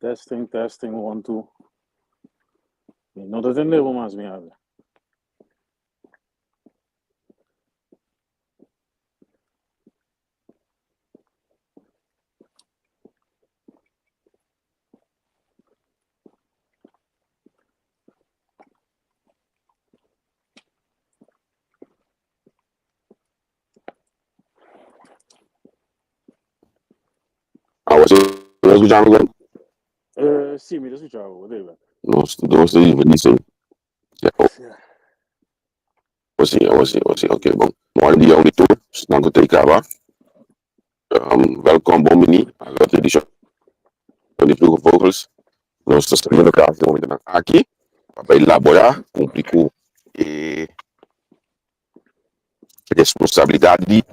Testing, testing, 1, 2. No te entendemos más, mi habla. Nós escuchamos agora? Sì, mi escuchavo, deve. Nós disse. Sim, ok, bom. Mooi die jou niet toe, snel goed tekenen. Welkom, Bomini, agora edição de Plugo Vogels. Nós estamos no caso de momento aqui, para elaborar, cumprir com responsabilidade de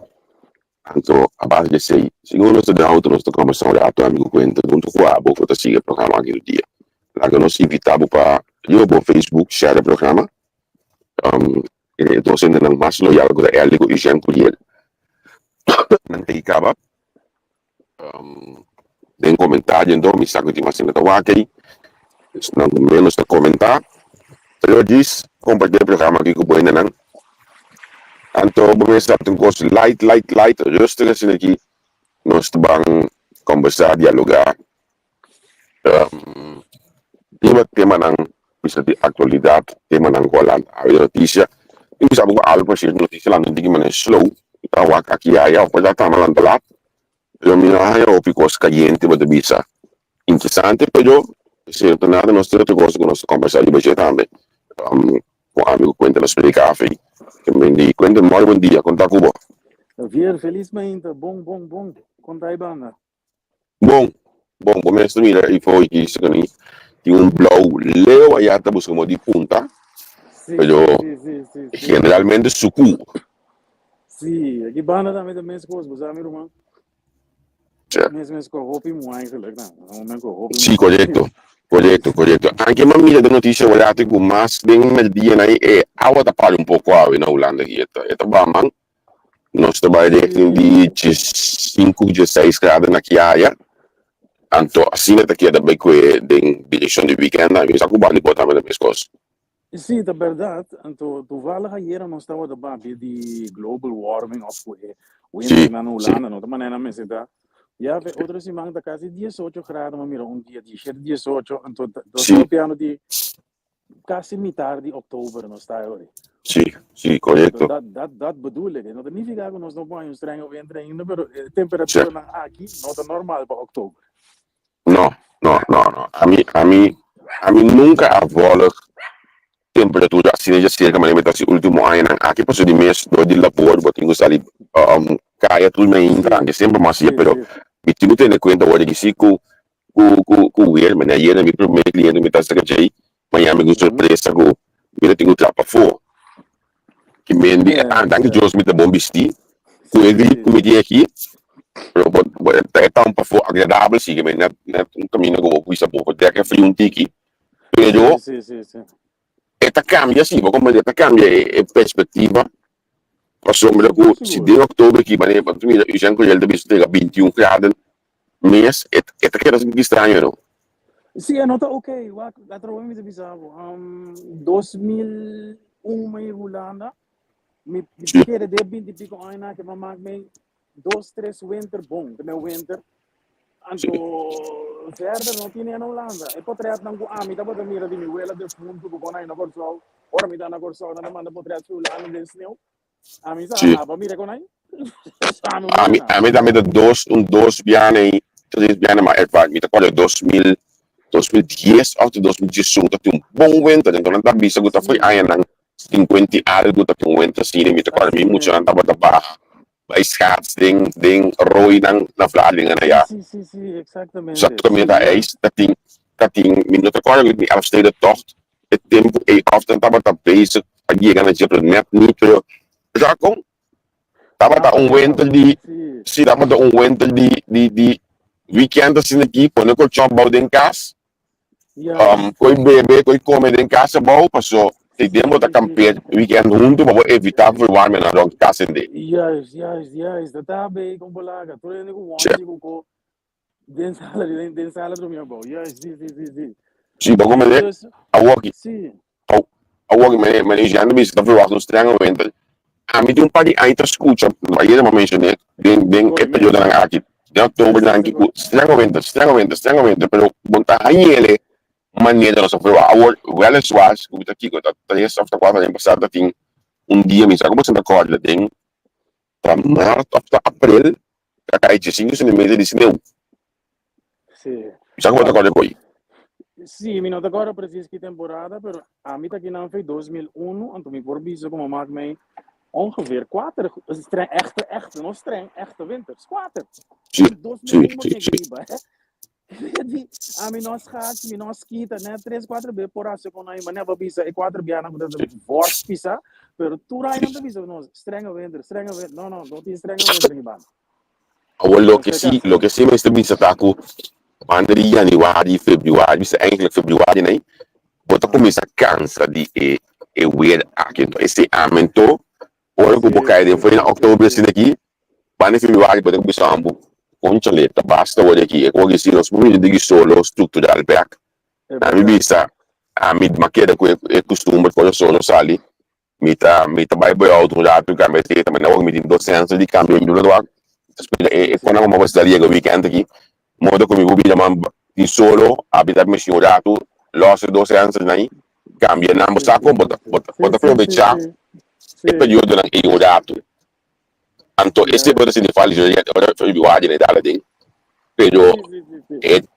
então, a base desse aí. Segundo nós estamos conversando de ato amigo conta junto com a boca da siga programa aqui no dia. Lá que nós invitamos para eu no Facebook share o programa. Então sendo não mais loyal agora é algo exemplo ele. Não tem acaba. Tem comentário então me saco de mais ainda tá aqui. Não menos de comentar. Eu disse compartilhar o programa aqui com o Boina não. Então, começar com coisa light, rustig assim aqui. Nós vamos conversar, dialogar. Tema não bisa de atualidade, tema não colan a notícia. E bisa buku algo pasir notícia lá não tem que mané slow. Então, aqui aí eu pode estar malando lá. Eu me acho que ficou caliente, mas bisa interessante, pero se eu nada nós temos coisa que nós conversar de budget também. Com amigo conta nos explicar café. Que me diz conta muito bom dia, conta Cuba. Vier, felizmente, bom. Conta aí, banda. Bom, começa a mirar e foi que isso que tem blow leo aí até buscamos de punta. Sim, Pero generalmente sucu. Sim, aqui banda também tem mesmo coisa, você amigo, irmão. Mesmo com roupa e muito, não. Sim, correto. Anche uma mídia de notícia olha até com mais bem no dia aí é água tá para pouco água na Holanda aqui. Eta bamang. Nós trabalhamos de 5, 16 graus na área. Então, assim é que da bem de direção de weekend, aí já cuba de botar mais coisas. Sim, é verdade. Então, toevallig hier nós estamos debater de global warming of o na Holanda, não, de maneira mais está. Ja, outra semana está quase 18 graus, mas mira, dia de 18, então estamos piano de quase metade de outubro nós está agora. Sim, correto. Dat bedoel ik. Não significa que nós não vamos estranho o ventre ainda, mas a temperatura aqui não é normal para outubro. Não. A mim nunca avola temperatura assim, já cerca mais metade do último ano. Aqui passou de mês, de labor, botinho gosta ali, caia tudo na entrada, sempre mais pero me tive que ter conta hoje que se com ele, mas aí era meu primeiro cliente, me tá secretary, amanhã me surpresa com me tenho que para fora. Que me anda que Deus me dá bom vestir, com ele comigo aqui. É tão para fora agradável, sim, que me não caminho como coisa boa, até que foi tiki. Pero esta cambia sim, como esta cambia a perspectiva. Passou que se de outubro aqui, mas eu já encolhi ele de 21 graus mês, esta que era estranho, não? Sim, não está ok. Eu trabalhei de bizarro. 2001 em Holanda, me queria de 20 e pico anos que mamãe me 2, 3 winter bom, que meu winter. Então, verder não tinha na Holanda. E potreat não me dá para mira de mim, ela de fundo que com aí na Corsol, ora me dá na Corsol, na manda potreat sul lá no snow. A mim sabe, mira com aí. A mim também dois bianes, 3 bianes mais elevado, me tá 2010 ou 2018, tem bom winter, então não tá bisa que tá foi aí na 50 algo tá tem winter assim, me tá quase muito não tá para by scats ding rooi na Vlaardingen na ja. Sim, exatamente. Zat kom je daar eens dat die minuten kort met die Elfsteden tocht het tempo e often tava tá bezig aqui ganha de net niet pero já com tava tá winter se tava tá winter de weekend assim aqui quando eu tinha bau em casa coi bebê coi comer em casa bau passou Temos da campeão weekend junto para evitar verwarmen na rond casa de. Juist, dat daar ben ik op belagen. Toen ik gewoon Den sala do meu bom. Yes, sim. Sim, bom, como é, Dus, a walkie, sim, a walkie, mas já não me está verwacht nos treinamento. A mim tem um par de ainda escuta, aí eu não mencionei, bem é correto. período na aqui. De outubro na aqui, treinamento, pero montar aí ele, maneira nossa foi a well as was, que tá aqui, tá aí só tá quase nem passado tem dia me sabe como você tá corda, tem para março até abril, cai de 5 cm de sineu. Sim. Sabe como tá corda coi? Sim, minuto agora preciso que temporada, pero a mim tá aqui não foi 2001, então me por biso como maak mij ongeveer 4 streng, echte, não streng, echte winters, 4. Sim, In 2001 mag ik sim. riba, hè. A mim nós gaat, mi nós quita, né, 3, 4 b por aço com aí, mas não bisa, e 4 b na coisa forte pisa, pero tu rai não te bisa, não, strenga winter, não tem strenga winter riba. Awal lo que sí me está bisa taku, quando januari, februari, bisa eigenlijk februari, né? Bota começa cansa de weer aqui, então esse aumento, ora que boca aí foi em outubro assim daqui, quando februari bota começa ambu, conchaleta, basta ora aqui, e quando se nós vamos de solo structural back, a mim bisa, a mim maqueda com é costume quando solo sali, mita vai boy auto já tu câmera tem também não me tem 200 de câmbio do lado, quando uma vez daria o weekend aqui, modo comigo vida man di solo habitat machine dato lost 200 nai cambia number sacco bota aprovechar e periodo lang e dato anto esse pode se fale já ora foi biwadi ne dala ding pero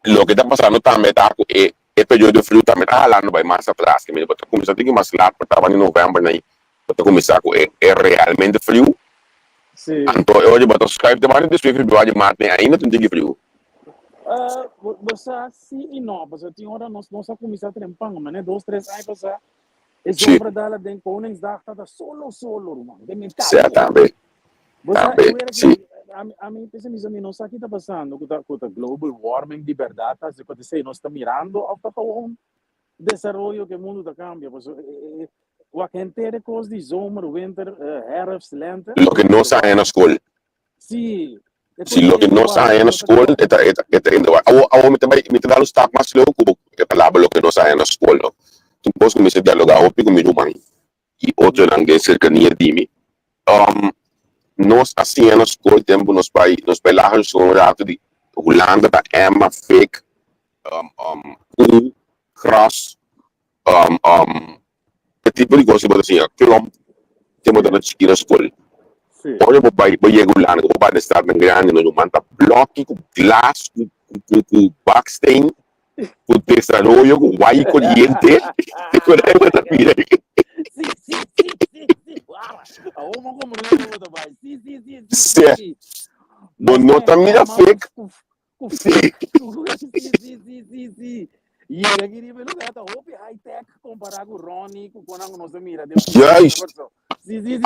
lo que está pasando também tá é período frio também tá lá no vai mais atrás que me bota começar tem que mais lá para tava em novembro nai bota começar com é realmente frio anto hoje bota Skype de mais de biwadi mat ne ainda tem que frio. Você sim e não, você tinha hora nós começar a trempar, mas né, 2, 3 anos você é sobre dela den Koningsdag tá solo, mano, tem me Certo, também. Você a mim pensa mesmo não sabe o que está passando com o global warming de verdade, se pode ser nós estamos mirando ao um desenvolvimento que o mundo está cambiando, o que inteira coisa de zomer, winter, herfst, lente. Lo que no sabe na escola. Sim. Si lo que no sabe na escola, awo mi tabay los stock mas lo ko labo lo que no sabe na escola. Tungkol kung may dialoga o pi kung minumang e outro lang de cercanía dimi. Nós assim na escola tempo nos bailamos com rato de Holanda da Emma Fake Cross que tipo de coisa assim, que tempo da chiquina escola. Olha o pai regular, o pai está bem grande, não manda bloco com glass, com backstain, com desarrollo, com guai colhente, e com aí vai vir. Sim. Vamos como não vou dar sim. Não tá mira fake. Sim. E ele queria ver lugar tá hobby high tech comparado com o Ronnie, com quando nós mira. Yes. Sim.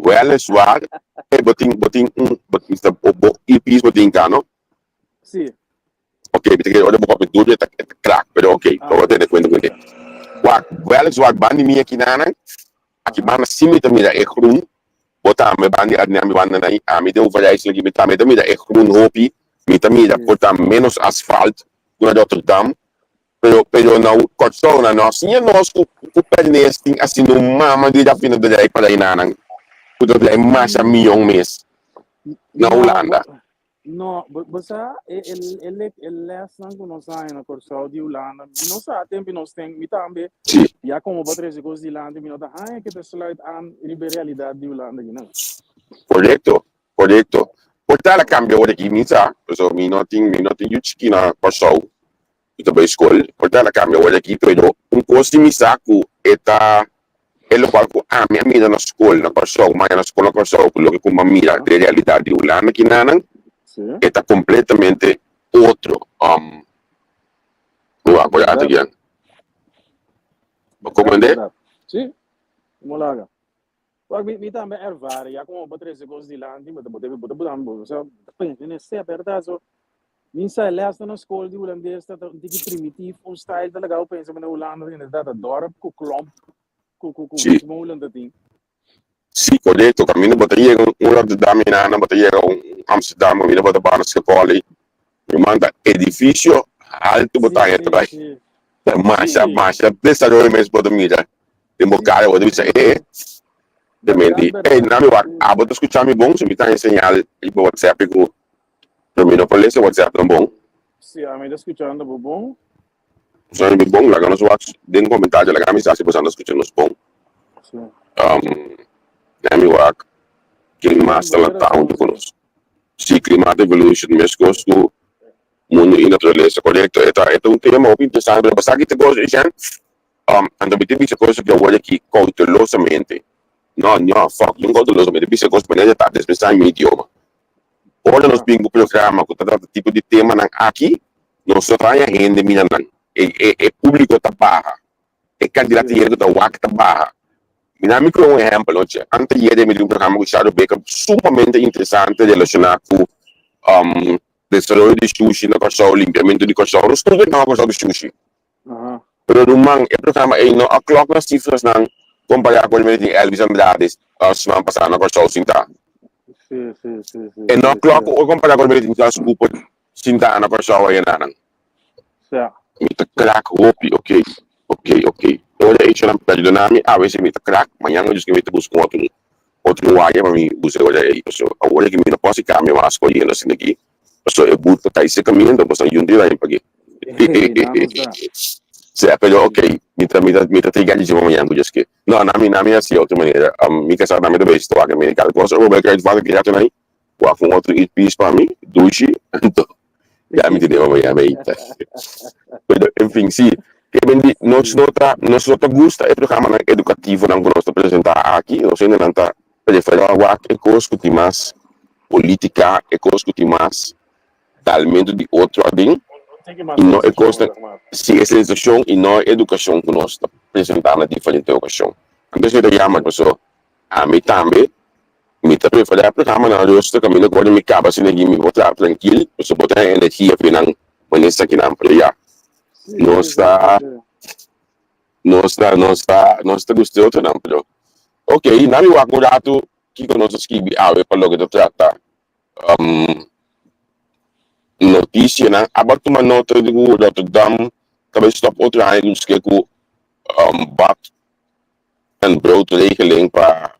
Well, é suave. Botin EPs botin cano. Sim. Ok, porque olha o papo duro tá crack, pero ok, vou ter conta com ele. Well, é suave bandi minha aqui aqui banda simi mira é groen. Botar me bandi adne mi banda nai, a mi deu valer isso aqui me mira é groen hopi, mira botar menos asfalto, com a Rotterdam. Pero não cortou na nós tinha nós o pernesting assim no mama de da fina de aí para aí nanang o do é mais a milhão mês na Holanda não você ele lesson que nós sai na corção de Holanda não sabe tempo nós tem me também já como bater esse coisa de Holanda me nota que te slide an realidade de Holanda não correto portar a cambio aqui misa so me nothing you chiquina corção ito ba school portar a cambio aqui pero coisa me saco eta lo qual ko ami amina na school na corção mas na escola corção lo que como mira de realidade de Holanda que nanang está completamente outro agora aqui como é sim como lá me também ervaren já como bater esse coisa de Holanda mas botar só pensa se é verdade minsa lesta na escola de holandês dat die primitief ons stijl dat legal pensa na Holanda inderdaad het dorp com klomp com Holanda ding sim correto caminho botaria Rotterdam na botaria Amsterdam mina bota para escola manda edifício alto botar atrás. Sim. Marcha, desarrollo mesmo para mira. Tem cara, eu disse, também, na meu abo, escutar me bom, se me tá ensinando o WhatsApp, que eu não falei, WhatsApp não bom. Sim, a mim escutando, bom? Só me bom, lá nos WhatsApp, dentro do comentário, lá mensagem, você anda escutando nos bom. Sim. Na meu que mais está lá conosco. Se clima evolution, mesmo com mundo e natureza, correto? É um tema muito interessante, mas aqui tem coisas, já, ando me tem coisas que eu olho aqui cautelosamente. Não, fuck, não cautelosamente, tem coisas que eu estou pensando em idioma. Olha nos bingo programa, que está tipo de tema aqui, não só vai a renda minha não. É público tá barra. É candidato que está wak tá barra. Minha micro um exemplo, antes de me um programa que Shadow Baker sumamente interessante relacionado com desarrollo de sushi na cachorro, limpiamento de cachorro, tudo na cachorro de sushi. Pero rumang, o programa ay no, a clock na cifras ng kumpara ko naman ni Elvis Andrade, semana passada na cachorro sinta. Sim. E no clock, o kumpara ko naman ni Charles Cooper, sinta na cachorro ay nanang. Sim. Mita crack, ok. Olha, isso não perde nome, a vezes mita crack, amanhã eu disse que mita busco outro área para mim, olha aí, olha que mita posso ficar, meu asco aí, assim aqui. É buta, tá esse caminho, então você não tem aí para aqui. Pero ok, mita tiga de manhã, eu disse que, não, na minha assim, outra maneira, me casar na minha vez, tô aqui, cada coisa, eu vou querer fazer que já tem aí, com outro piece para mim, duche, então, já me entendeu amanhã, meita. Enfim, sim, que nós nota gusta o programa educativo que nós apresentar aqui, nós ainda não está preferir algo que coisa mais política, que coisa mais talento de outro ordem, e não é coisa se sensação e não educação que nós apresentamos na diferente ocasião. Então, se eu chamo a pessoa, a mim também, me preferir o programa na rosto, que me quando me acaba assim, me botar tranquilo, eu botar energia para não manter aqui na praia. Nossa gostando não, pero ok, na minha acurato que conosco escrevi ave para logo de trata notícia na abato uma nota de Rotterdam talvez stop outra área que com bat en broodregeling para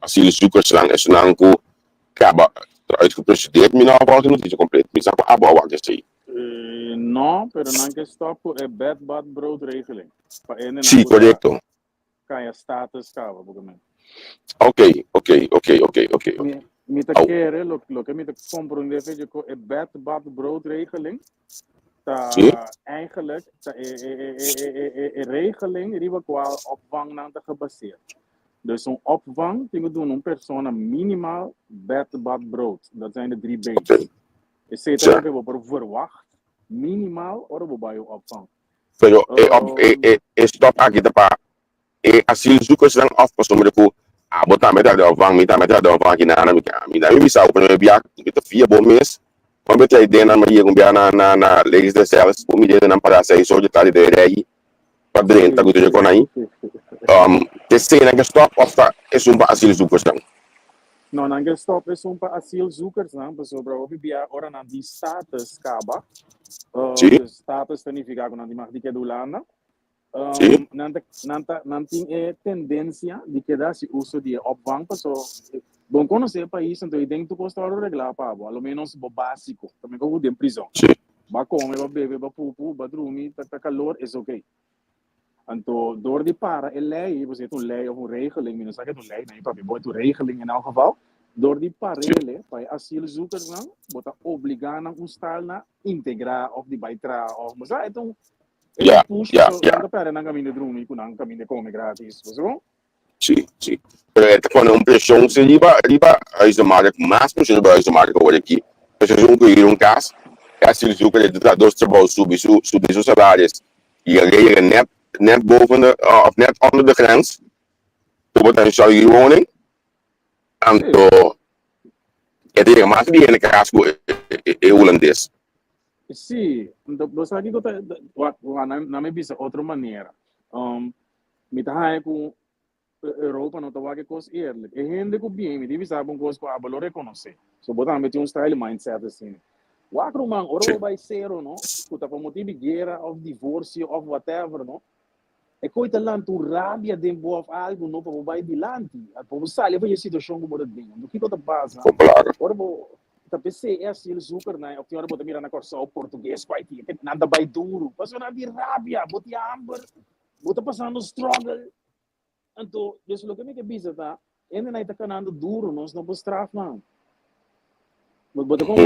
asielzoekers lang is lang ko kaba uitgeprocedeerd mina about notícia completa misa ko abo wat is Não, pero não que stop é bed bad broodregeling. sim correto Kaya status kava, bugamento. ok. Me te quer, lo que me te compreender é bed bad broodregeling. Eigenlijk regeling die we qua opvang naar te gebaseerd. Dus een opvang die we doen een persoon minimaal bed, bad, brood. Dat zijn de 3 B's. Is het dat we verwacht minimaal of we bij je opvang. Pero stop aqui tá para asielzoekers dan afpassen ko botar metade de opvang, metade de opvang aqui na minha missão para enviar que tá via bom mês. Quando eu ideia na Maria Gumbiá na leis das celas, o medida não para sair só de tarde de rei, para dentro da cultura com aí. Terceira que stop ofta é asielzoekers dan. Não, não que stop é asielzoekers dan, pessoal para ouvir ora na die status kaba. Status significa que não tem mais de que do lana. Não tem tendência de que dá se uso de opvang, pessoal. Bom, conhecer o país, então eu tenho que gostar de reglar para ao menos o básico. Também como de prisão. Vai comer, vai beber, vai pupu, vai dormir, tá calor, é ok. Então, door die para, é lei, você tem lei of een regeling, não sabe que é lei, né? Papi, boy, tu regeling in elk geval. Door die parelen, para asielzoekers não, bota obrigar na style na integrar of die bijtra of, mas então, push, so, para na caminho de dormir, na caminho de comer grátis, você Sim. Quando uma pressão se liba a isomária com mais pressão para a isomária que eu olho aqui, pressão que um caso, é asielzoeker de dois trabalhos subir seus salários e a lei é net boven de, of net onder de grens, voor potentiële woning. En to, het is maar die ene casco é holandês. Sim, você aqui na minha vista outra maneira. Me tá com Europa não tá que coisa eerlijk. E gente que bem, me diz sabe coisa que a valor reconhecer. So botar me um style mindset assim. Wakro man, oro Sim. by zero, no? Kuta pa motivo de guerra, of divórcio, of whatever, no? E coita lá, tu rabia dentro of algo, no? Pa vai dilante. A povo sale, vai a situação como bem. Do que tá passa? Claro. Ora, tá PC é assim, o super, né? O que ora bota mira na corça, o português, pai, nada vai duro. Passou na de rabia, bota amber, bota passando struggle. Então, isso é o que me bisa, tá? Ainda não está canando duro, nós não podemos trafar. Mas como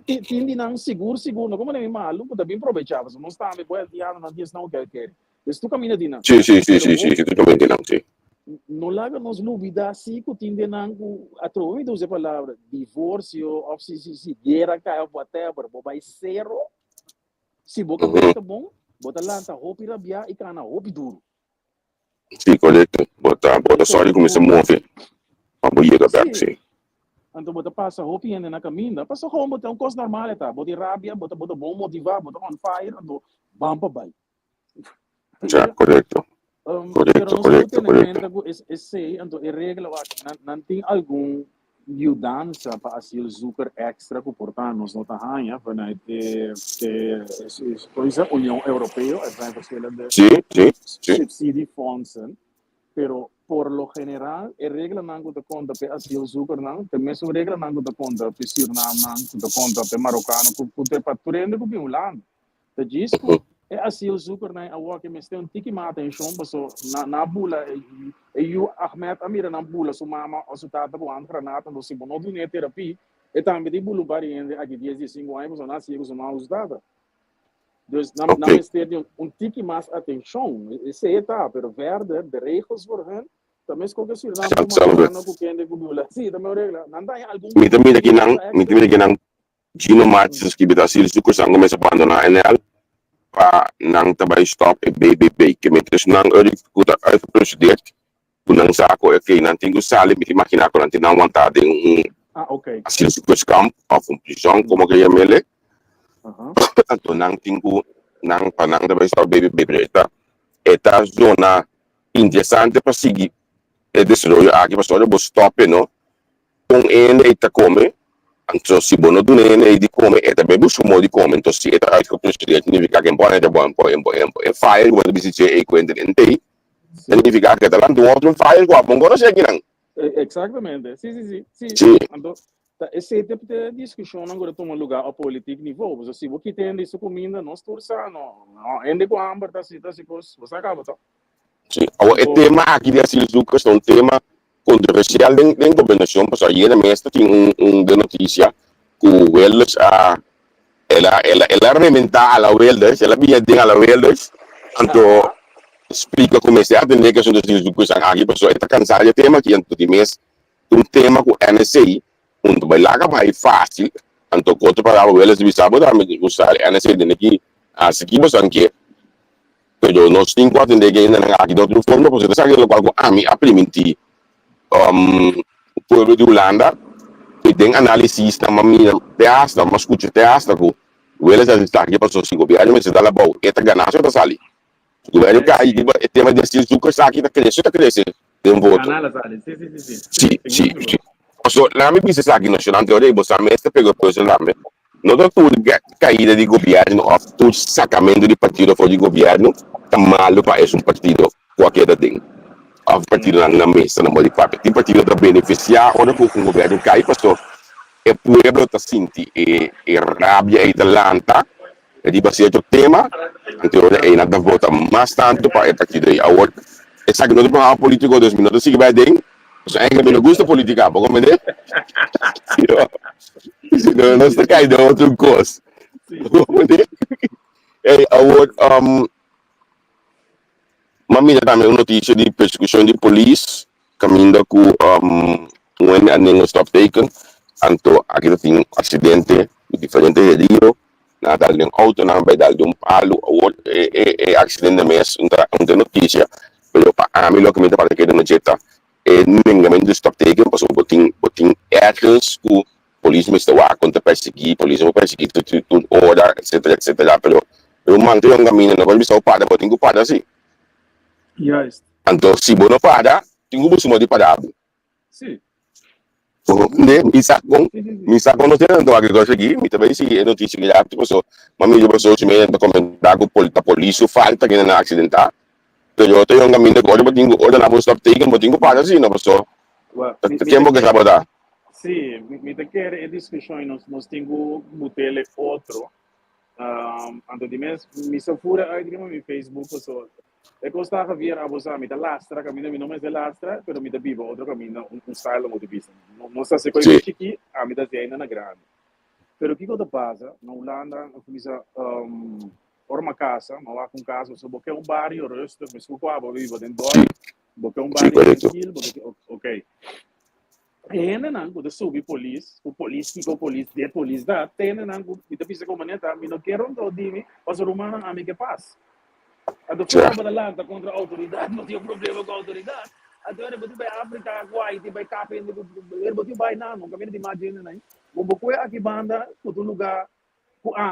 tindi nang seguro, como nem malo, mas também aproveitar, mas não está me pode diar na dias não quer. Isso tu caminha de não. Sim, totalmente não, sim. Não larga nos lubida assim que tindi nang a trovi duas palavras, divórcio, ou se guerra cai whatever, vai zero. Se boca tá bom, bota lá tá hopi rabia e cana hopi duro. Sim, correto. Bota só de começar a mover. Uma boiega back, sim. Então, bota passa hopi ainda na caminho, passa como bota coisa normal, tá? Bota rabia, bota bom motivar, bota on fire, então, bampa vai. Já, correto. Pero não se tem esse, então, a regra, não tem algum mudança para assim, o zucker extra que portanto nós não temos, vanuit de União Europeia, zijn verschillende subsidiefondsen, pero por lo general, a regra não dá conta para assim, o zucker não, também a regra não dá conta para Suriname, não dá conta para Marocano, que para turende que o land. Então, diz que é assim o zucker não, a walk me tem tiki mata em chão, passou na bula e o Ahmed Amira na bula, sua mama, o seu tata com a granata, no se bonou de terapia, e também de bulu bari aqui 15 anos, ou nasce com sua mama usada. Então, não tem tiki mais atenção, esse é tá, pero verde, de regras por hen, também se qualquer Suriname, Marocano, com quem de bula, sim, também regra, não tem algum. Me também aqui não, Gino Matos que bita sil sukur sang começa a abandonar NL pa nang tabay stop e baby que metes nang erik kuta ay presidente kunang sako e kay nanting usali miti makina ko nanting nang wantade okay. Asil sukur camp of prisão como que yamele anto nang tingu nang panang tabay stop baby eta zona interessante para seguir e desenvolver aqui para só stop no com ele eta come Anto si bono dunene e di come e da bebu sumo di come to si eta ai coprire significa che un po' e fire quando si dice e quindi ente significa che davanti un altro fire qua pongono se che non exatamente sì. Anto esse tipo de discussão agora toma lugar ao político nível você se você tem isso comida não estorça não ende com amber tá se coisa você acaba tá sim o tema aqui de assim é um tema controversial em governação, porque ayer mesmo tinha de notícia que o Welles ela rementa a la Welles, ela vinha de a la Welles, então explica como é certo, né, que são dos dias do que são aqui, pessoal, está cansado de tema que anto de mês, tema com NSA, onde vai lá que vai fácil, então quanto para o Welles bisa botar me usar NSA de aqui, aqui você que pero nós temos quatro de que ainda aqui do outro fundo, porque você sabe que algo a mim implementar o povo de Holanda que tem análise na mamina teasta, mas escuta teasta que o eles já está aqui para o governo, mas está lá bom, é tá ganhando está sali. O governo cai e tema de se zuca está aqui está crescendo, tem voto. Sim. So, lá me pensa aqui nacional teoria, você mesmo pegou coisa lá, não é tudo caída de governo, ou tudo sacamento de partido fora de governo, tá malo para esse partido qualquer tem. A partido na mesa, na mão de papel. Tem partido para beneficiar, onde o governo cai, pastor. E pueblo está senti e rabia e talanta, e di base do tema, então é nada vota mais tanto para o partido aí. Agora, essa que não é um político 2 minutos, se vai bem, é que não gosta política, pode compreender? Não está caindo outro coisa. Compreender? E agora, Mamina também uma notícia de persecução de polícia, caminho com um stop taken, então aqui tem um acidente de diferente herido, nada de um auto, nada de um palo, é acidente mesmo, uma notícia, mas para mim o que me está parecendo não jeta, é ninguém do stop taken, porque botin actions que o polícia me está a contra perseguir, polícia me perseguir, tudo hora, etc, mas eu mantenho um caminho, não vou me salvar, botin que para assim. Yes. Então, se você não para, tem um busco de parado. Sim. Hindi, Sì, sì, sì. mi sa kung sino to agriculture aqui, mi também se é notícia que já tipo so, mami eu passou se me comentar com a polícia falta que na acidentar. Então eu tenho um caminho de coisa, mas tenho outra na bolsa taken, mas tenho para assim, não passou. Well, Tempo que sabe dar. sì, mi te chiede e discussione, non tengo butele otro. Anto di me, mi sa pure ai di mi Facebook, so. E costa a via a bosa, mi da lastra, cammino mi nome è lastra, però mi da vivo, otro cammino, un style molto visto. Non sa se quei Sì, pesci qui, a mi da tiene una grande. Pero que cosa pasa? Na Holanda, comincia orma casa, ma va con casa, so porque un barrio, resto, mi scupo a vivo dentro, sì, porque un sì, barrio corretto. tranquilo, ok. E nan quando subi police, o police que o police, de police da, tem nan que te pisa como neta, mi no quero ndo dimi, mas o romano a mi que passa. A do Cioè, fora para lá contra a autoridade, não tinha problema com a autoridade. Agora você vai África, Hawaii, vai capa, você vai não caminho de imagina né. Bom, porque aqui banda, todo lugar,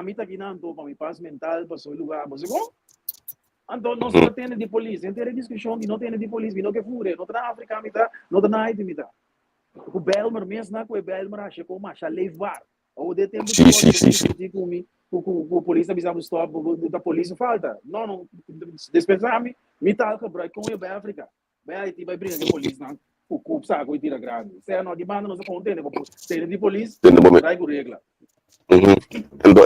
mi tá aqui não, para mi paz mental, para seu lugar, você bom? Então, nós não temos de polícia, não tem discussão, não tem de polícia, não que fure, não tá na África, não tá na Haiti, o Belmer mesmo, não é o Belmer, acha como acha levar. Ou de tempo de sì, coisa, sì, porque sì, sì. discutir comigo, com a polícia, avisamos stop, da polícia falta. Não, dispensar-me, me tal, que bro, com eu, África. Vai aí, vai brigar com a polícia, não. O saco e tira grande. Se é não, demanda, não se contém, tem de polícia, Tendo momento. vai com regla. Mhm. Então,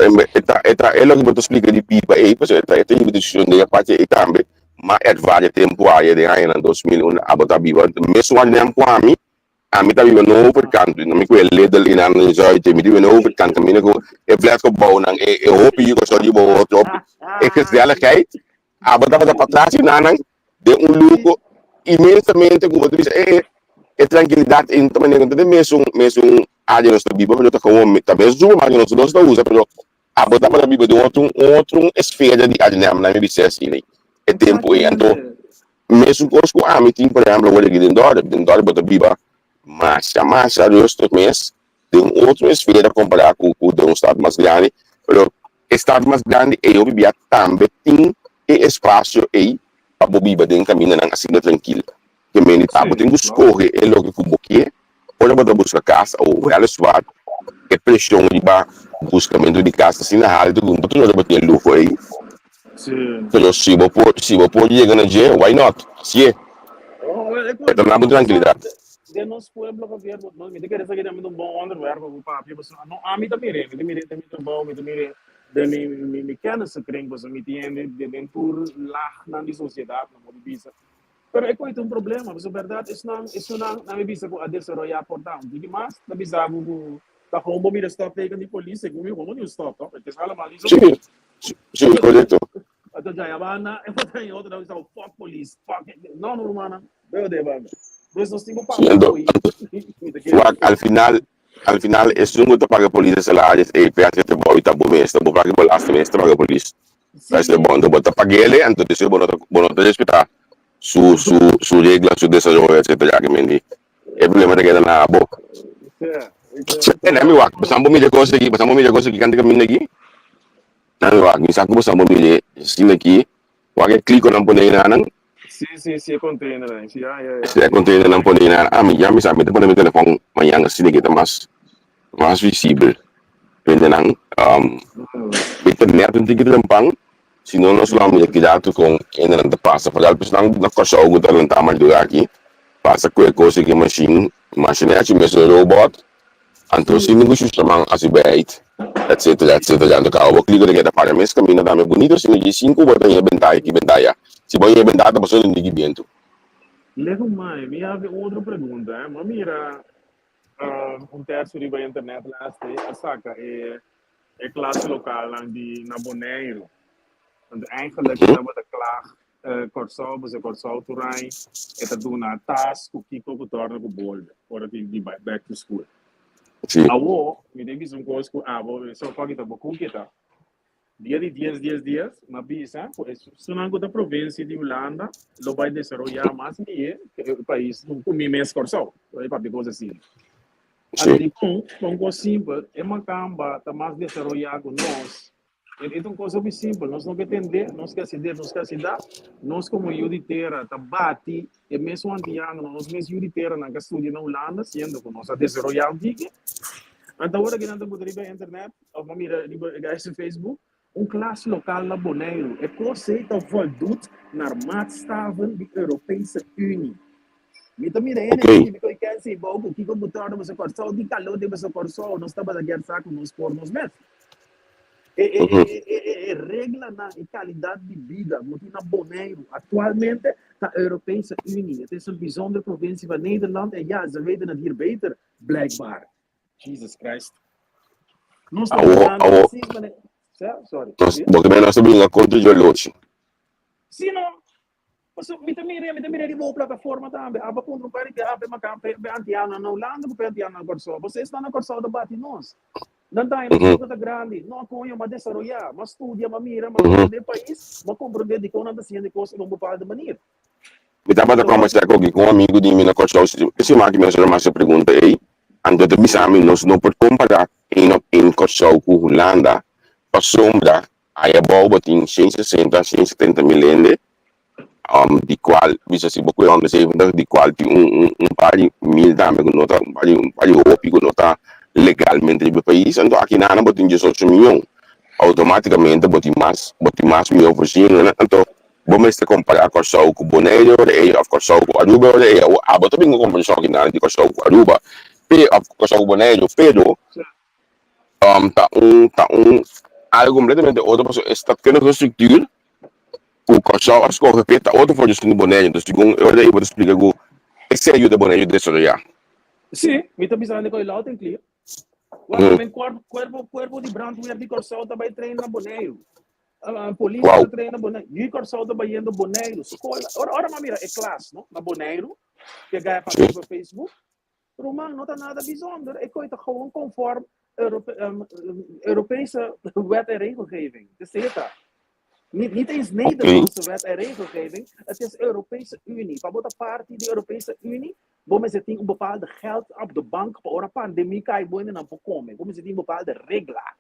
é logo que eu explico de pipa aí, porque tem uma discussão de parte aí também, mas é várias tempo aí de aí em 2001 abota biba, mesmo quando nem com a mim tá vivendo no overcanto, não me conhece legal e não já tem me vivendo no overcanto, me nego é flat com bom, não é hope eu só de bom outro, é que se ela cai, abota para trás e não de lucro imensamente como tu diz, é tranquilidade em também não mesmo área nossa biba, mas eu tô com também zoom, mas nós não usa, mas a botar para a biba de outro esfera de área na minha vida assim, né? É tempo aí, então Exatamente. mesmo com a meeting, por exemplo, olha aqui dentro da botar biba, mas a resto mês de outro esfera comparar com um estado mais grande, mas estado mais grande eu vivia também tem espaço aí para biba dentro caminho assim tranquilo. Que me tava Sim, tem que claro. escorrer é logo que o boquê olha para buscar casa ou ela suado é pressão de ba buscamento de casa assim na área do mundo tudo já bater lufo aí Sim. então se vou pôr chega na dia why not se Oh, é tão na começar tranquilidade de nosso pueblo governo, não me quer dizer que também um bom underwear para papi, mas não a mim também é bom, me também de me quer se crem você me entende de por lá na sociedade na modista. Pero é coisa um problema, mas a verdade isso não na me bisa a desarrollar por tanto, de mais na bisa o da como me stop taken de polícia, como me stop, tá? Porque fala mal isso. sim correto Ato Jayabana, eu vou ter outra vez, fuck police, fuck. Não, não, mano. Eu devo, mano. Dois nós temos sim papo então boi. al final é sungo to paga polícia salários e peça te boy tá bom mês tá bom paga bolas mês tá paga polícia mas é bom Sim. então bota pagar ele então deixa bom te respeitar su regla su desenvolvimento etc já que me é problema de que na boca. Na mi Então, wak, basta mo mi cosa ki kante kami lagi. Na mi wak, misa ko basta mo mi sila ki, wak e kliko ng punay na nang, sim, container, sim, sa container ng punay na, mi sa mi tapos na mi telefon mayang sila kita mas visible. Pwede nang, internet yung tigit lang pang, sino no sila mi kidato kung ina nang tapasa. Pag alpis nang nakasaw ko talang tamang doon aqui, passa ko e cosa que machine é mesmo robot. Então, se não gosta de assim bem, etc. Já no carro, eu clico naquela para mês, caminho da minha bonito, se não diz 5, bota em bentaia, que bentaia. Se põe em bentaia, você não diz vento. Leva mais, me have outra pergunta, Mamira, terço de internet lá, a saca, é classe local lá de na Bonaire. Want eigenlijk Uhum. hebben we de klaag, Corsol, Turijn, het doen naar taas, kiko, kutorno, kubolde, voor die back to school. Sim, Awo, me devi zo'n course ku abo, so pag ito buku kita. Dia de dias, mabisa, pues sunan ko da província de Holanda, lo vai desarrollar mais nie, o país com mi mes Corsol, é para coisa assim. sim, Ati com simple, é uma camba, tá mais desarrollado nós, É uma coisa bem simples, nós não entender, nós quer se dar, nós como juditeira, tá bate, e mesmo antiano, nós mesmo juditeira na estudia na Holanda, sendo que nós até royal tique, então agora que nós estamos na internet, ou vamos mira esse Facebook, classe local na Bonaire, é coisa que voldoet naar maatstaven de Europese Unie. Me também é Ok. né, que eu quero ser bom, que como botar no seu coração, de calor de seu coração, nós estamos a guerra com nós por nós mesmos. Uhum. Regla na qualidade de vida, muito na Bonaire. Atualmente, a Europese Unie, het is een bijzondere provincie van Nederland en ja, ze weten het hier beter, blijkbaar. Jesus Christ. Nós estamos Awo, falando awo, racismo, né? Sorry. porque nós estamos em contra de Lochi. Sim, não. Mas me também de boa plataforma também. Aba ponto para que abre uma campanha antiana na Holanda, porque antiana na Corsol. Você está na Corsol da bate nós. Não dá, nós Uhum. somos grande. Não apoia, mas desarrollar, mas estudia, mas mira, mas Uhum. compreender país, mas compreender de como anda sendo coisa não pode de maneira. Me estava a conversar com um amigo de mim na Corsol. Esse máquina me fez uma pergunta aí. Ando de bisami, nós não podemos comparar em Corsol com Holanda. Para sombra, aí a boa tem 160, 170 mil ende. De qual, bisa si Bokway on the 70, di qual ti un pari mil dame con nota, un pari hopi con nota legalmente di país, anto aqui na botin 18 milhões, automaticamente botin mais milhões por cima, anto vamos este comparar com o Bonaire, e of course o Aruba, e a boto bingo comparação aqui na di com o Aruba, pe of course o Bonaire, pero tá algo completamente outro, está tendo uma estrutura o casal as coisas repita outro foi de Bonaire, então segundo eu vou explicar o esse ajuda Bonaire de desarrollar. Sim, me está pensando que lá tem clear. Também corpo de brandweer de Corsol também treina na Bonaire. A polícia Wow. treina na Bonaire. De Corsol também indo Bonaire. Escola. Ora, mira, é classe, não? Na Bonaire, que ganha para o Facebook. Roman, não está nada bijzonder. Ik kan het gewoon conform Europese wet en regelgeving. Het is het. Niet eens Nederlandse wet en regelgeving. Het is Europese Unie. Van wat party de Europese Unie, waar ze een bepaalde geld op de bank voor een pandemie kan je boenen aan voorkomen. Waar ze een bepaalde regla.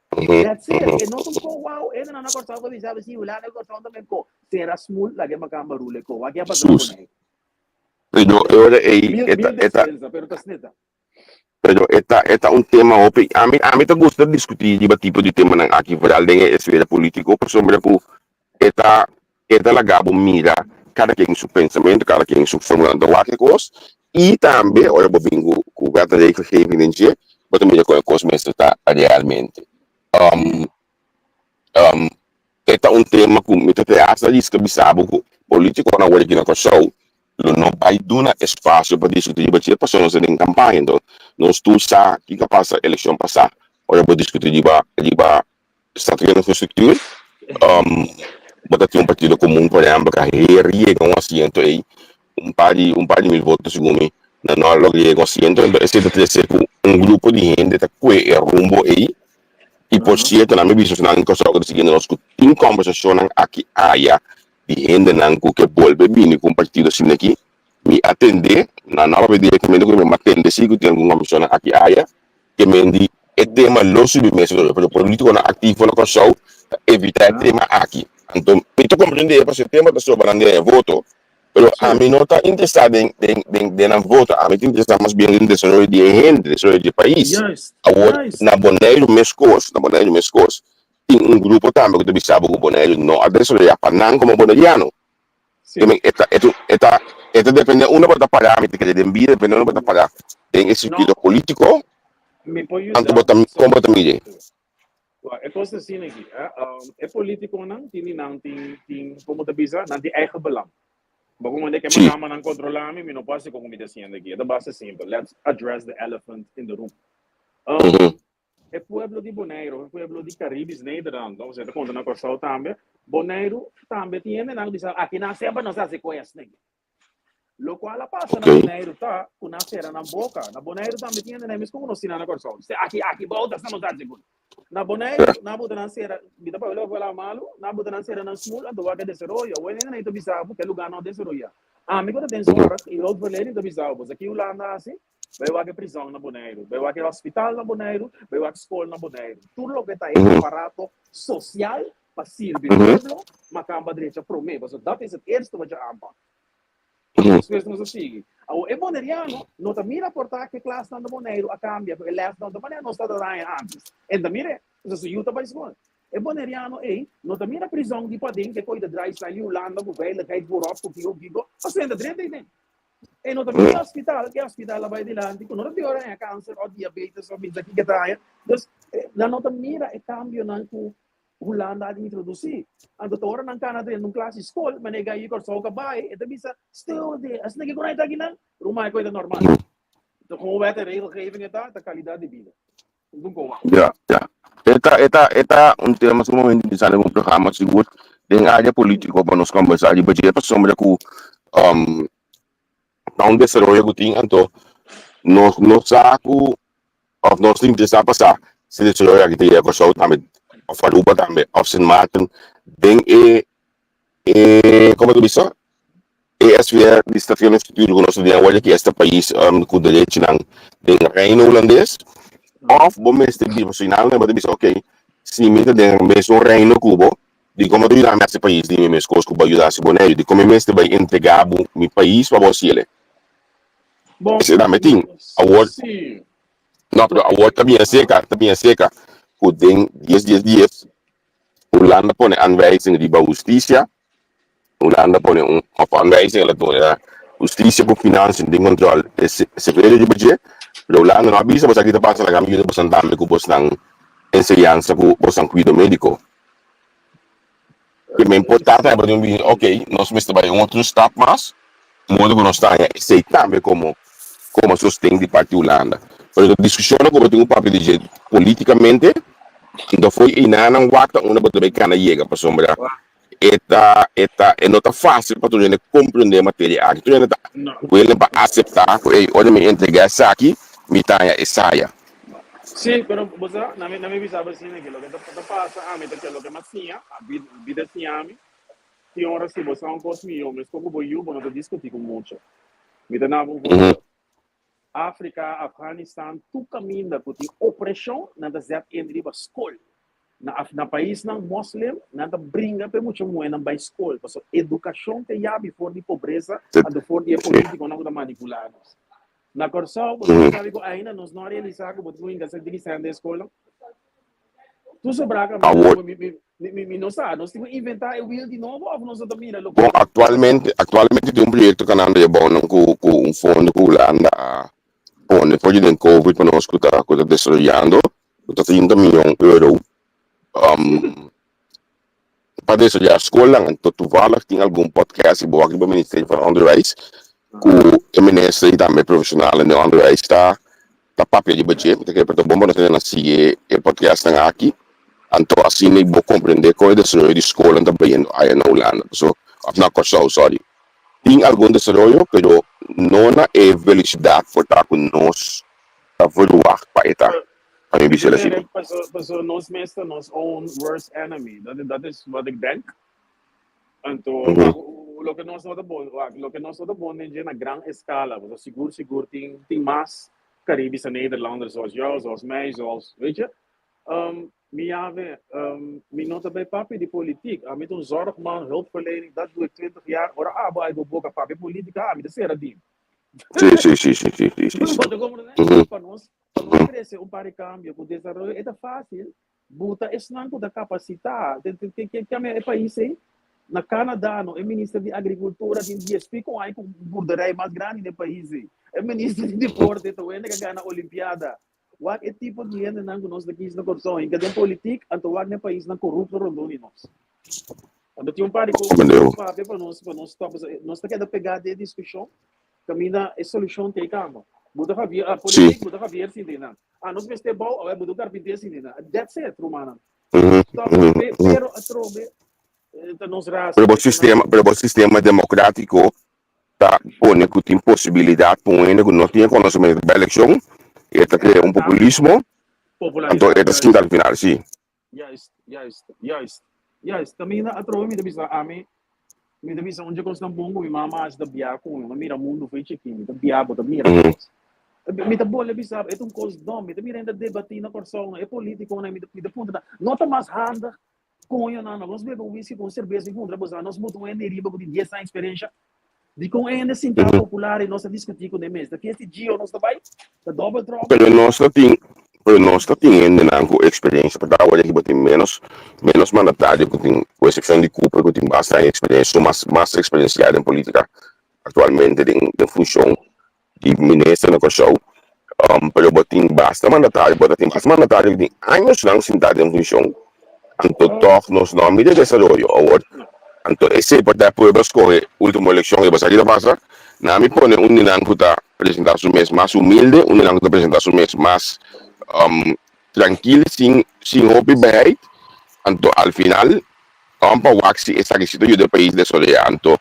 That's it. En nog een ko wow. En dan kort zo bisa besi wala na kort zo também ko. Será smooth lagi makambarule ko. Wag ya pa Sus. Pero ahora esta un tema open. A mí te gusta discutir este tipo de tema aquí para alguien esfera político, por sobre esta la gabo mira cada quien su pensamiento, cada quien su forma de qualquer coisa. E também, olha, bingo, o gato de que evidencia, mas também já conheço como está realmente. Esta un tema que me te hace que bisabo político na hora que na show. Não vai dar espaço para discutir as pessoas em campanha. Então, nós todos sabemos que passa a eleição passada. Olha, para discutir de estratégia de infraestrutura. Bota um partido comum, por exemplo, que riega assento aí, par de mil votos, segundo na não riega assento. Então, esse deve ser grupo de gente que é rumbo aí. E, por certo, na minha visão, não é que seguinte, nós temos conversação aqui, de gente que volve bem com o partido assim aqui, me atender, na nova diretamente que me atende, se que tem alguma missão aqui, que me diz, é tema lo submesso, porque o político não ativo na Corsol, evitar tema aqui. Então, eu estou compreendendo, porque o tema está sobre o voto, mas a mim não está interessado em voto, a mim está interessado mais bem em desenvolver de gente, desenvolver de país. Agora, na Bonaire, meus coisas, tem grupo também que tu sabe que o Bonaire não adressa a Panam como bonaireano. Esta depende uma para parâmetro que depende uma para parar. Tem esse sentido político, tanto como bota mídia. É coisa assim aqui, é político não tem como te bisa, não tem eigen belang. Mas como é que a Câmara não controla me não pode ser como me dizendo aqui. É bastante simples. Let's address the elephant in the room. É pueblo de Bonaire, é pueblo de Caribes, Nederland. Então, você está contando na Corsol também. Bonaire também tem, não diz, aqui na Seba não se conhece, né? Lo qual passa na Bonaire, tá? Com na cera na boca. Na Bonaire também tem, né? Mesmo como nós na Corsol. Aqui volta, não está seguro. Na Bonaire, na boca na cera, vida para eu falar malo, na boca na cera na smula, do vaga desarrollo. O ainda nem to bisabo, que lugar não desarrolla. Amigo da Denzora, e outro verleden to bisabo. Aqui o lá anda assim. vai que prisão na Bonaire, vai que hospital na Bonaire, vai que escola na Bonaire. Tudo o que está em aparato social para servir o povo, mas a camba direita promete. So, dat is het eerste wat je aanpakt. As coisas não se seguem. O boneriano não está mira portar que classe não boneiro a cambia, porque les não também não está dando antes. E da mira, se o Utah vai escolher. O boneriano não está mira prisão de padrinho que coisa de Israel, Holanda, com veiligheid voorop, com o Gigo, mas ainda direito tem. E não está mira hospital, que hospital vai de lá, tipo, não tem hora é câncer ou diabetes ou coisa aqui que está aí. Então, não está mira e cambio não com Holanda a introduzir. Ang doktora ng Canada nung klase school, manegay ko sa kabay, ito bisa still de, as naging kunay tagi na, rumay ko ito normal. Ito kung wete regelgeving ito, ito kalidad de vida. Doon ko. Ja, ja. Eta un tema sumamente interessante no programa seguro. Tem área política para nós conversar de budget para sombra com não desenvolver o ting anto nós saco of nós tem que passar se desenvolver aqui tem a só também of Aruba também of Saint Martin tem como tu disse SVR di Stazione Studio con nostro dia que este país com direito não tem reino holandês of bom mestre de nacional né mas ok se me tem mesmo reino cubo di como tu ajudar esse país di mesmo coisas que vai ajudar se boné di como mestre vai entregar mi país para você ele bom esse da meeting award não pero award também é seca o tem 10 Holanda pone aanwijzing die bij justitia Holanda pone of aanwijzing la justitia por financiën de controle se vede de budget pero Holanda não avisa você aqui passa la cambio de bastante com você não enseñanza com você cuidado médico que me importante é para mim ok nós mesmo vai outro step mas modo que nós está sei também como sustém de parte Holanda por isso discussão como tem papel de politicamente então foi inanang wakta una ba tayo kana yega pa sombra eta não tá fácil para tu gente compreender a matéria aqui tu gente tá ele para aceitar olha me entregar essa aqui me tá e saia sim pero você não me visava assim que lo que tá passa a mim que lo que mais tinha a vida tinha a mim tinha horas que você não consumia mas como vou eu não discutir com muito me dá na África, Afeganistão, tu caminha por opressão, nada zero entre a escola. Na país não muslim, nada brinca para muito moeda na escola. Porque educação que já for de pobreza, a for de política não dá manipulados. Na Corsão, você sabe que ainda nós não realizamos que você tem que sair da escola. Tu sobraga, me não sabe, nós temos que inventar o will de novo ou nós estamos mirando? Bom, atualmente tem projeto que anda bom com fundo com Holanda depois do Covid para nós que está desenvolvendo, está 30 milhões de euros para desenvolver a escola, então toevallig tem algum podcast boa aqui para o Ministério do Onderwijs, que o ministro também profissional no onderwijs está papel de budget, que é para bom nós temos assim o podcast aqui, então assim nem vou compreender como é desenvolver a escola também aí na Holanda, so na Corsão, sorry. Tem algum desenvolvimento que eu não é felicidade por estar com nós a evoluir para estar para mim bicho assim. Nós mesmos nós own worst enemy. Dat is wat ik denk. Então, o que nós estamos bom é na grande escala. Seguro tem mais Caribische Nederlanders zoals jou, zoals mij, zoals weet je. Me nota bij papi die politiek. Met een zorgman, hulpverlening, dat doe ik 20 jaar. Ora ik wil boeken papi politica, met de seradim. Sim. Para nós crescer par de cambio, o desenvolvimento é fácil. Buta é não da capacidade. Que é país aí. Na Canadá, no ministro de Agricultura, tem DSP com a boerderij mais grande do país. É ministro de Deporte, então ele ganha na Olimpiada. Wat é tipo de gente não nós daqui na corrupção, em cada política, então o no país não corrupto rondou nós. Então tem par de coisas para nós queremos pegar de discussão, caminha a solução que cama. Buta Javier, a política buta Javier sindina. Nós vamos ter bom, ou buta carpinteiro sindina. That's it, Romana. Pero a trobe Pero o sistema democrático tá pone que tem possibilidade para ainda que não tinha conhecimento da eleição. Esta crea populismo, então esta sim al final, sim. Juist. Também a trova me devisa a mim, me devisa onde eu consigo bom, minha mama acha da biar com, eu mira mundo foi chequinho, da biar bota mira. Mita bola bisab, é um coisa dom, mita mira ainda debater na corção, é político, né, mita ponta, nota mais handa, com eu não, nós bebemos whisky com cerveja e contra você, nós mudamos a energia para 10 anos experiência, de com ainda sentar popular e nós discutir com eles, daqui esse dia nós vai, da double drop. Pero nós está tendo na experiência para dar olha que botem menos mandatário que tem, com exceção de Cooper que tem bastante experiência, mais experienciada em política atualmente em função de ministro na corção. Pero botem basta mandatário, botem basta mandatário que tem anos lang sentado em função. Anto toch nos nome de desarrollo award. Anto esse para depois escolher última eleição que vai sair da passa. Na me pone ninang que apresentar su mês mais humilde, ninang que apresentar su mês mais tranquilo, sem hobby. Anto al final, para waxi essa questão do país desarrollado. Anto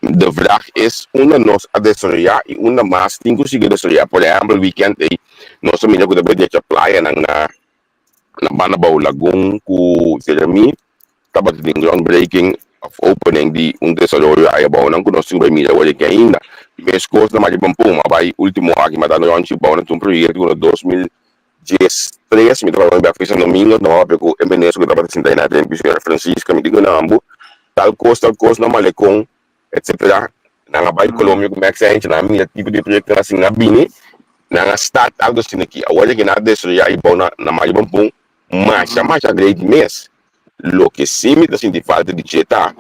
de vraag is, una nos a desarrollar y una más tem que conseguir desarrollar. Por exemplo, el weekend ay nós também que dapat sa playa na Banabao Lagoon ku Jeremy tapat din groundbreaking of opening di un desarrollo ay bao nang kuno sing by mila wala kay ainda mes cost na majipampung abay ultimo haki matano yon si bao na tum proyekto kuno 2013 mi trabajo en Bafisa Domingo no pero en Venezuela que tapat sintay natin biso Francisca mi digo na ambo tal cost na malekong etc. Nanga bay Colombia kung exchange na mi tipo de proyekto na sing nabini nanga start algo sinaki awala que nada desarrollo ay bao na majipampung mas great mês. Lo que sim me senti falta de jetar,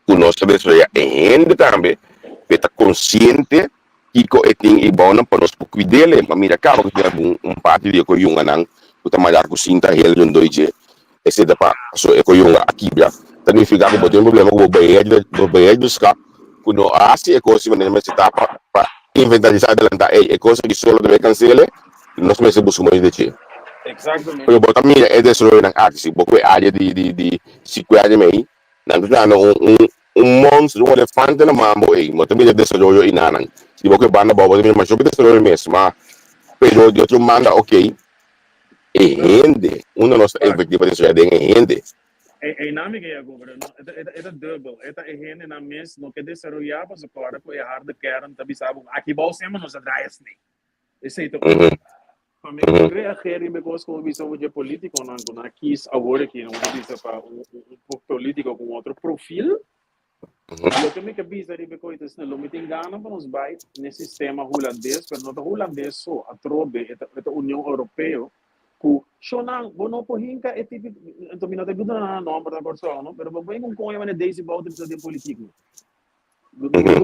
que nós sabemos que ainda também, está consciente que é tem e bom para nós cuidar dele, mas mira cá que tem parte de que eu não, que está mais com cinta ele não doide, esse da para só é que eu aqui já, também fica com um problema com o banheiro dos carros, que não há se é coisa mas se está para inventarizar adelantar, é coisa que só deve cancelar, nós mesmos buscamos de jetar. Exatamente. Pero bota mira é desarrollo ng artist, porque área de sequência aí, nandito monstro, um elefante na mambo aí, mas também é desarrollo inanan. Se você banda bobo, também mas sobre desarrollo mesmo, pero de outro manda ok, é rende, uma nossa efetiva desarrollo é rende. É dinâmica é agora, é double, é gente na mesa, não quer desarrollar para agora, para errar de kern, também sabe, aqui bom sempre nos atrás nem. Esse é o para mim, eu creio que ele me gosta como visão de político, não quis agora que não diz para político com outro perfil. O que me cabeça de coisa é não me engana para nos vai nesse sistema holandês, mas não é holandês só, a trobe, a União Europeia, que só não, não por hinca é tipo, então me não tem dúvida na nome da pessoa, não, mas vou bem com coisa mas desde volta de político.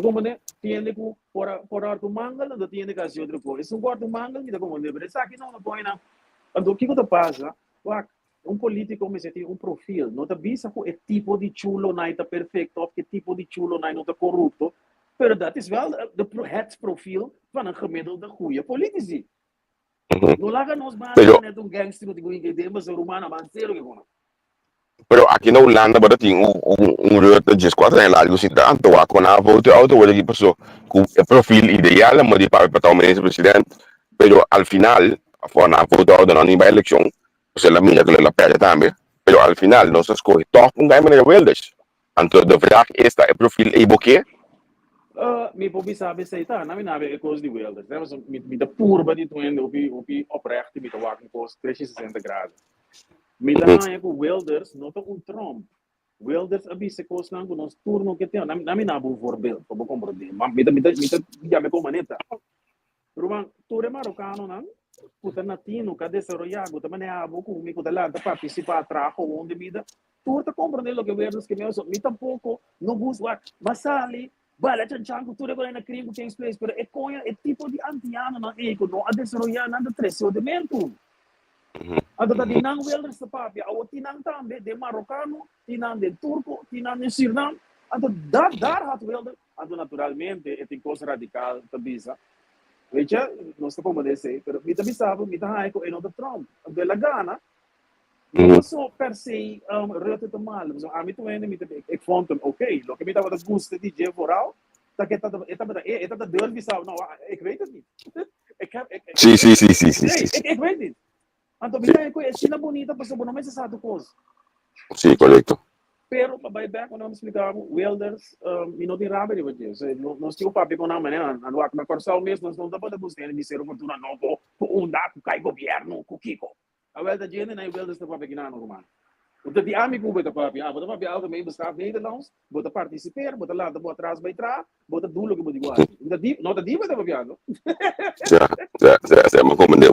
Como né, tiene que por arto mangal, não tiene que fazer outra coisa. Um quarto mangal que dá como de beleza aqui não põe na. Então o que que passa? Político me tem perfil, não tá visa que é tipo de chulo não está perfeito, que tipo de chulo não está corrupto, pero dat is wel het profiel van een gemiddelde goede politici. Não laga nos bases net gangster die goeie idee, mas o romano avanceiro que gewoon. Pero aqui na Holanda, bota tem rota de 4 anos largo, assim, tanto a com a volta auto, olha que passou com o perfil ideal, mas de para o ministro-presidente, pero al final, a na volta auto não nem vai eleição, você la mira que ela perde também, pero al final, nós escolhe toch ganha maneira Wilders. Então, de verdade, esta é perfil e boque? Me pobi sabe se tá, na minha é coisa de Wilders, né? Mas me da purba de tuendo, o oprecht, me da walking post 360 graus. Me dá é que Wilders não tá Trump. Wilders abisse coisa não nos turno que tem, na minha bom voorbeeld, para compreender. Mas me já me como neta. Ruang ture marocano não? Puta natino, cadê desarrollado, também é abo com me cuidar lá, participar trabalho onde vida. Tu tá compreendendo o que Wilders que me tampouco não busca, mas ali vale, chango tudo agora na crime que tem place, pero é coisa é tipo de antiano na eco, não a desarrollar nada treinamento. Ada tadi nang Wilders sa papi, awo tinang tambe de marocano, tinang de turco, tinang de Suriname, ada dar hat Wilders, ada naturalmente é tem coisa radical tabisa. Veja, não sei como dizer, pero me também sabe, me tá aí com o nome Trump, de la gana. Não só per se rete de mal, mas a mim também me ik vond hem oké. Lo que me dava de gosto de dia vooral, dat ik dat de deur bisa, nou, ik weet het niet. Sim. Ik weet niet. Então, me dá é China bonita, mas não me sabe coisa. Sim, correto. Pero para buyback, quando nós explicamos, welders, e não tem rabo de você. Nós tínhamos papel com a maneira, na Corsal mesmo, nós não dá para buscar, de ser oportuna, não, com um dado, cai governo, com Kiko. A welder gente, na welders está papel que não, mano. Então, de amigo, bota papel, bota papel, algo meio buscar, nem não, bota participar, bota lá, bota atrás, vai trás, bota dulo que bota igual. Não tá diva, tá papel, não? Já, makomendeu.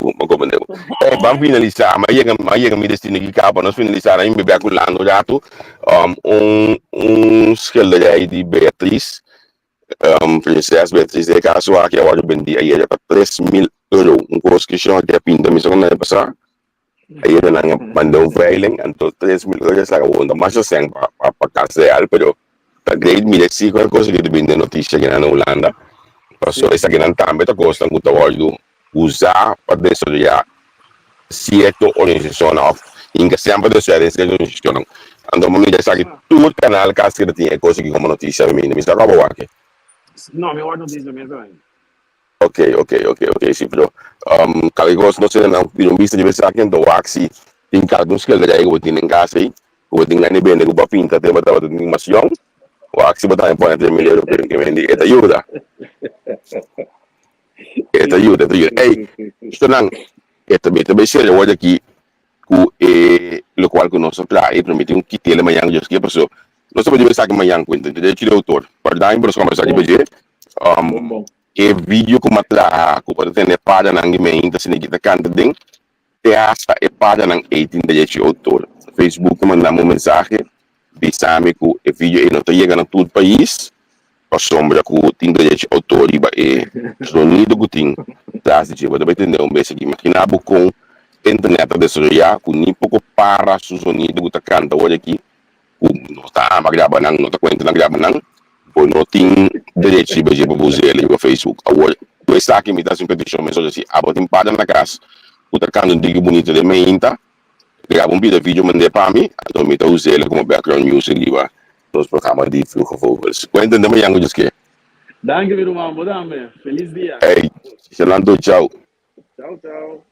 Vamos finalizar, mas ia me destino aqui, para nós finalizar, aí me bebe aculando já tu, skill aí de Beatriz, Princesa Beatriz de caso aqui agora vendi aí já para 3.000 euro, curso que chama de pinta, me só não é passar. Aí ele não mandou veiling, então 3.000 euro já saiu, então mais assim para casa real, pero para grade me desse qualquer coisa que depende notícia que na Holanda. So, essa que não também custa muito trabalho usar para desarrollar certa organização, em sempre desarrollar essa organização. Então, me diz que todo canal que você tem coisa que como notícia, me está acabou aqui. Não, meu ordem diz mesmo. Ok, sim, pero cada coisa não sei não, não vista de vez aqui então o axi tem alguns que ele já eu tenho em casa aí, eu tenho lá nem bem, eu vou pintar, tem batata de animação. O axi botar em põe 3.000 euro para que vende, é ajuda. Ito yun. Ito nang, ito siya, wala ki, lo cual ko no supply, permite yung kitila mayang Diyos kaya, so, no sa pwede sa akin mayang kwento, hindi kilo autor, para dahil pero sa kamay sa akin pwede, video ko matla, ko pwede tayo pada ng email, tas sinigita kanta ding, teasa pada ng 18 days yung autor. Facebook naman na mo mensahe, bisami ko, video no tayo ng todo país, sombra com o tim de autor e sonido com tim das de tipo também tem um mês aqui maquinado com internet a desarrollar com nem pouco para o sonido que tá canta olha aqui não tá grava não tá conta não grava não por não tem direito de para usar ele no Facebook agora tu está aqui me dá uma petição mensagem assim a botar para na casa o tá cantando digo bonito de meinta grava vídeo mandei para mim então me tá usando ele como background music ali va os programas de Vroege Vogels. Cuéntanos de Mayango, Josque. Danke, meu irmão. Feliz dia. Hey, Xalando, tchau. Tchau.